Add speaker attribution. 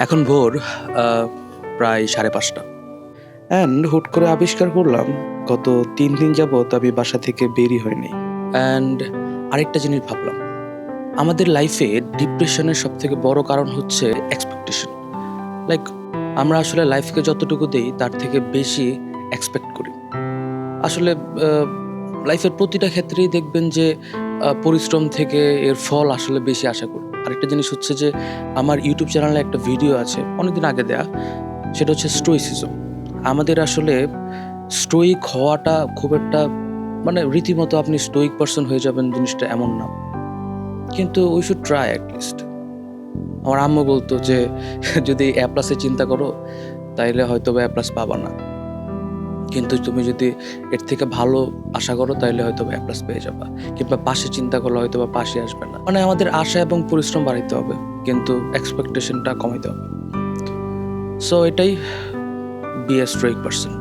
Speaker 1: এখন ভোর প্রায় 5:30। অ্যান্ড হুট করে আবিষ্কার করলাম গত 3 দিন যাবৎ আমি বাসা থেকে বেরই হয়নি। অ্যান্ড আরেকটা জিনিস ভাবলাম, আমাদের লাইফে ডিপ্রেশনের সবথেকে বড় কারণ হচ্ছে এক্সপেকটেশন। লাইক আমরা আসলে লাইফকে যতটুকু দেই তার থেকে বেশি এক্সপেক্ট করি। আসলে লাইফের প্রতিটা ক্ষেত্রেই দেখবেন যে পরিশ্রম থেকে এর ফল আসলে বেশি আশা করি। আরেকটা জিনিস হচ্ছে যে আমার ইউটিউব চ্যানেলে একটা ভিডিও আছে অনেকদিন আগে দেয়া, সেটা হচ্ছে স্টোইসিজম। আমাদের আসলে স্টোইক হওয়াটা খুব একটা মানে রীতিমতো আপনি স্টোইক পারসন হয়ে যাবেন জিনিসটা এমন না, কিন্তু উই শুড ট্রাই অ্যাটলিস্ট। আমার আম্মু বলতো যে যদি এ প্লাসে চিন্তা করো তাইলে হয়তো বা এ প্লাস পাবা না, কিন্তু তুমি যদি এর থেকে ভালো আশা করো তাইলে হয়তো এ প্লাস পেয়ে যাবা, কিংবা পাশে চিন্তা করলে হয়তো বা পাশে আসবে না। মানে আমাদের আশা এবং পরিশ্রম বাড়াইতে হবে, কিন্তু এক্সপেকটেশনটা কমাইতে হবে। সো এটাই, বি এ স্ট্রোইক পারসন।